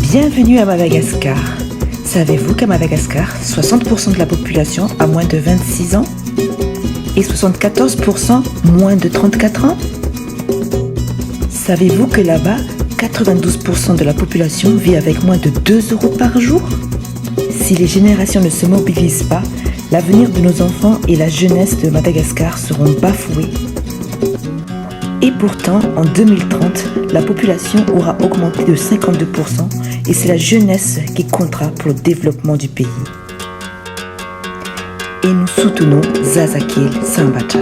Bienvenue à Madagascar. Savez-vous qu'à Madagascar, 60% de la population a moins de 26 ans et 74% moins de 34 ans? Savez-vous que là-bas, 92% de la population vit avec moins de 2 euros par jour? Si les générations ne se mobilisent pas, l'avenir de nos enfants et la jeunesse de Madagascar seront bafoués. Et pourtant, en 2030, la population aura augmenté de 52% et c'est la jeunesse qui comptera pour le développement du pays. Et nous soutenons Zazakil Sambacha.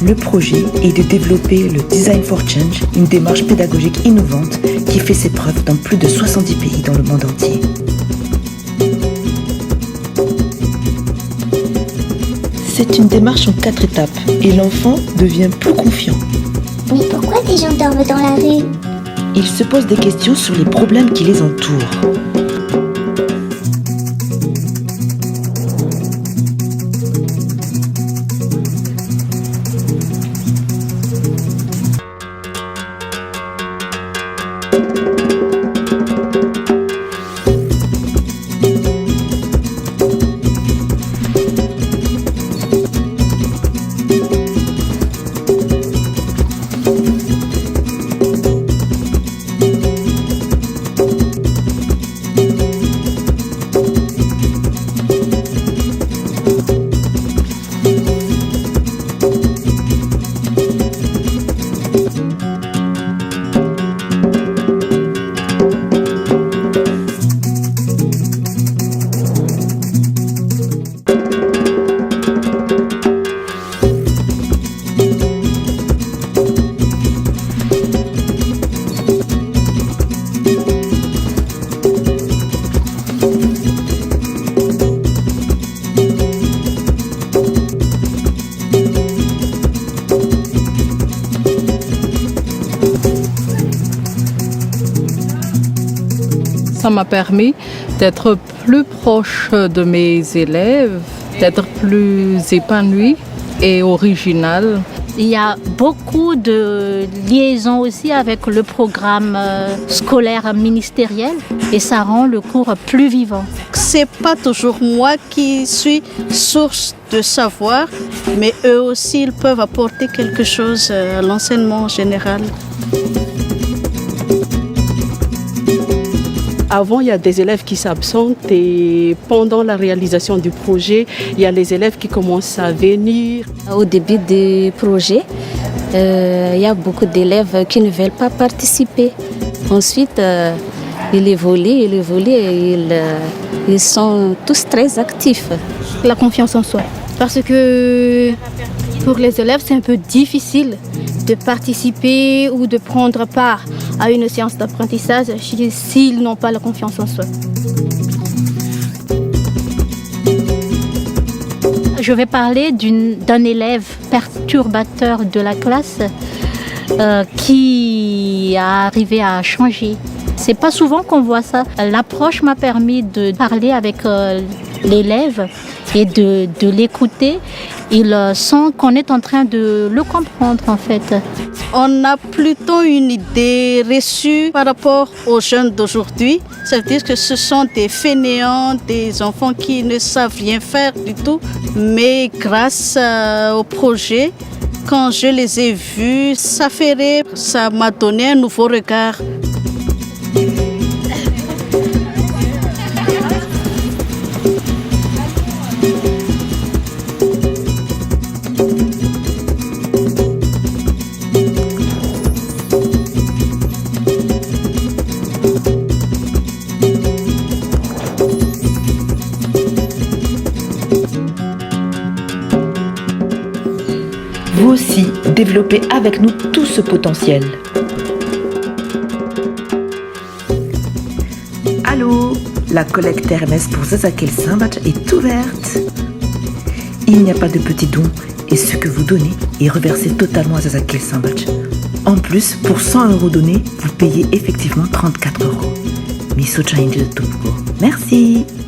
Le projet est de développer le Design for Change, une démarche pédagogique innovante qui fait ses preuves dans plus de 70 pays dans le monde entier. C'est une démarche en 4 étapes et l'enfant devient plus confiant. Mais pourquoi des gens dorment dans la rue? Il se pose des questions sur les problèmes qui les entourent. Ça m'a permis d'être plus proche de mes élèves, d'être plus épanouie et originale. Il y a beaucoup de liaisons aussi avec le programme scolaire ministériel et ça rend le cours plus vivant. C'est pas toujours moi qui suis source de savoir, mais eux aussi ils peuvent apporter quelque chose à l'enseignement général. Avant, il y a des élèves qui s'absentent et pendant la réalisation du projet, il y a les élèves qui commencent à venir. Au début du projet, il y a beaucoup d'élèves qui ne veulent pas participer. Ensuite, ils évoluent et ils sont tous très actifs. La confiance en soi. Parce que pour les élèves, c'est un peu difficile de participer ou de prendre part à une séance d'apprentissage s'ils n'ont pas la confiance en soi. Je vais parler d'un élève perturbateur de la classe qui a arrivé à changer. C'est pas souvent qu'on voit ça. L'approche m'a permis de parler avec l'élève et de l'écouter. Il sent qu'on est en train de le comprendre en fait. On a plutôt une idée reçue par rapport aux jeunes d'aujourd'hui. Ça veut dire que ce sont des fainéants, des enfants qui ne savent rien faire du tout. Mais grâce au projet, quand je les ai vus, ça m'a donné un nouveau regard. Vous aussi, développez avec nous tout ce potentiel. Allô, la collecte RMS pour Zazakil Sambacha est ouverte. Il n'y a pas de petits dons et ce que vous donnez est reversé totalement à Zazakil Sambacha. En plus, pour 100 € donnés, vous payez effectivement 34 €. Miso Change Tupuko. Merci.